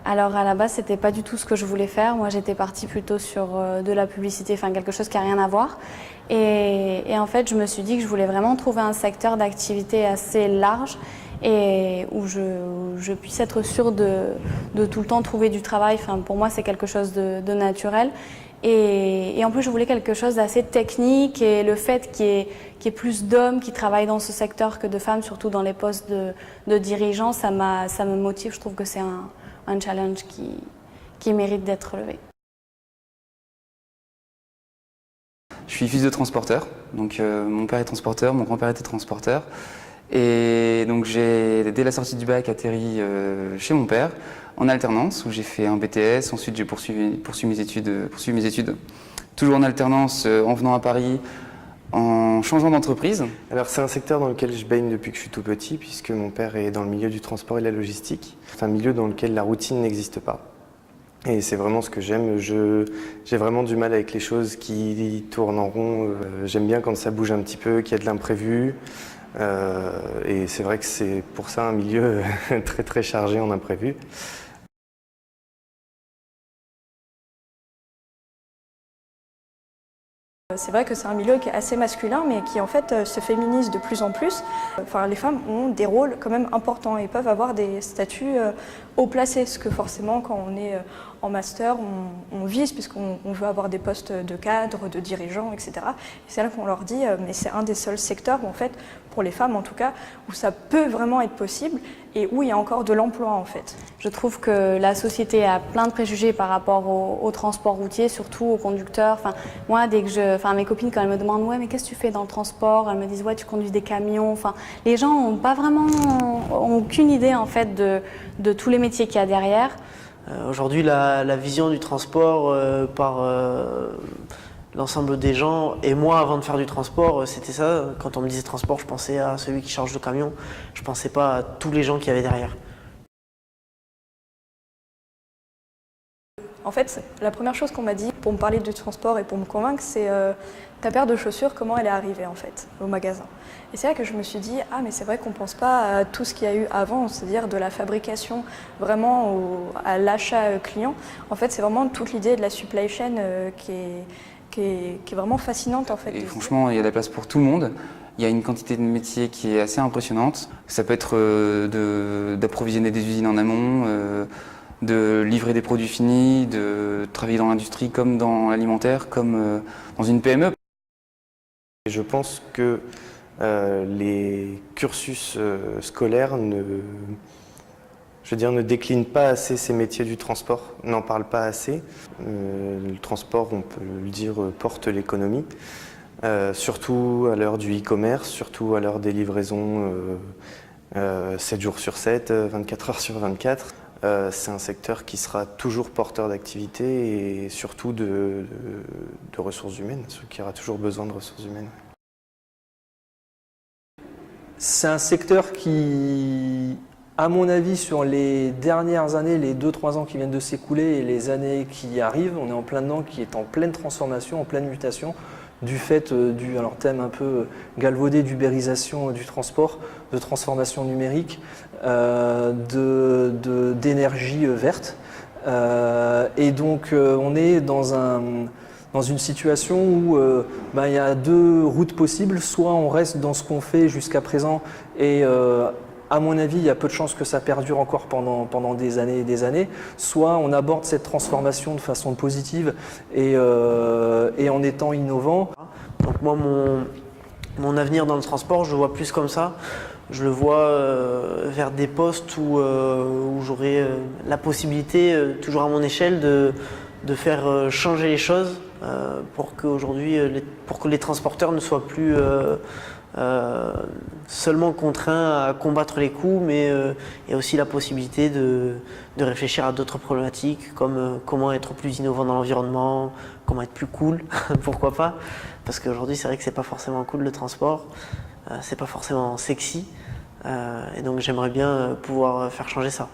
Alors à la base, c'était pas du tout ce que je voulais faire. Moi, j'étais partie plutôt sur de la publicité, enfin quelque chose qui n'a rien à voir. Et en fait, je me suis dit que je voulais vraiment trouver un secteur d'activité assez large et où je puisse être sûre de tout le temps trouver du travail. Enfin, pour moi, c'est quelque chose de naturel. Et en plus, je voulais quelque chose d'assez technique et le fait qu'il y ait plus d'hommes qui travaillent dans ce secteur que de femmes, surtout dans les postes de dirigeants, ça me motive. Je trouve que c'est un challenge qui mérite d'être relevé. Je suis fils de transporteur, donc mon père est transporteur, mon grand-père était transporteur. Et donc j'ai, dès la sortie du bac, atterri chez mon père en alternance, où j'ai fait un BTS. Ensuite j'ai poursuivi mes études, toujours en alternance, en venant à Paris, en changeant d'entreprise. Alors c'est un secteur dans lequel je baigne depuis que je suis tout petit, puisque mon père est dans le milieu du transport et de la logistique. C'est un milieu dans lequel la routine n'existe pas. Et c'est vraiment ce que j'aime. J'ai vraiment du mal avec les choses qui tournent en rond. J'aime bien quand ça bouge un petit peu, qu'il y a de l'imprévu. Et c'est vrai que c'est pour ça un milieu très très chargé en imprévu. C'est vrai que c'est un milieu qui est assez masculin, mais qui en fait se féminise de plus en plus. Enfin, les femmes ont des rôles quand même importants et peuvent avoir des statuts haut placés, ce que forcément quand on est en master, on vise puisqu'on veut avoir des postes de cadre, de dirigeants, etc. Et c'est là qu'on leur dit, mais c'est un des seuls secteurs où en fait, pour les femmes en tout cas, où ça peut vraiment être possible et où il y a encore de l'emploi en fait. Je trouve que la société a plein de préjugés par rapport au transport routier, surtout aux conducteurs. Enfin, moi, mes copines, quand elles me demandent « ouais, mais qu'est-ce que tu fais dans le transport ?» Elles me disent « ouais, tu conduis des camions ». Enfin, les gens ont aucune idée en fait de tous les métiers qu'il y a derrière. Aujourd'hui, la vision du transport par l'ensemble des gens, et moi avant de faire du transport, c'était ça. Quand on me disait transport, je pensais à celui qui charge le camion, je ne pensais pas à tous les gens qu'il y avait derrière. En fait, la première chose qu'on m'a dit pour me parler du transport et pour me convaincre, c'est ta paire de chaussures, comment elle est arrivée en fait au magasin. Et c'est là que je me suis dit, ah mais c'est vrai qu'on ne pense pas à tout ce qu'il y a eu avant, c'est-à-dire de la fabrication vraiment à l'achat client. En fait, c'est vraiment toute l'idée de la supply chain qui est vraiment fascinante en fait. Et franchement, il y a de la place pour tout le monde. Il y a une quantité de métiers qui est assez impressionnante. Ça peut être d'approvisionner des usines en amont, de livrer des produits finis, de travailler dans l'industrie comme dans l'alimentaire, comme dans une PME. Je pense que les cursus scolaires ne déclinent pas assez ces métiers du transport, n'en parlent pas assez. Le transport, on peut le dire, porte l'économie, surtout à l'heure du e-commerce, surtout à l'heure des livraisons 7 jours sur 7, 24 heures sur 24. C'est un secteur qui sera toujours porteur d'activité et surtout de ressources humaines, qui aura toujours besoin de ressources humaines. C'est un secteur qui, à mon avis, sur les dernières années, les 2-3 ans qui viennent de s'écouler et les années qui arrivent, on est en plein dedans, qui est en pleine transformation, en pleine mutation, du fait du thème un peu galvaudé d'ubérisation du transport, de transformation numérique, d'énergie verte. Et donc on est dans une situation où il y a deux routes possibles. Soit on reste dans ce qu'on fait jusqu'à présent et à mon avis, il y a peu de chances que ça perdure encore pendant des années et des années. Soit on aborde cette transformation de façon positive et en étant innovant. Donc moi, mon avenir dans le transport, je le vois plus comme ça. Je le vois vers des postes où j'aurai la possibilité, toujours à mon échelle, de faire changer les choses pour que les transporteurs ne soient plus seulement contraints à combattre les coûts, mais il y a aussi la possibilité de réfléchir à d'autres problématiques comme comment être plus innovant dans l'environnement, comment être plus cool, pourquoi pas, parce qu'aujourd'hui c'est vrai que c'est pas forcément cool le transport, c'est pas forcément sexy, et donc j'aimerais bien pouvoir faire changer ça.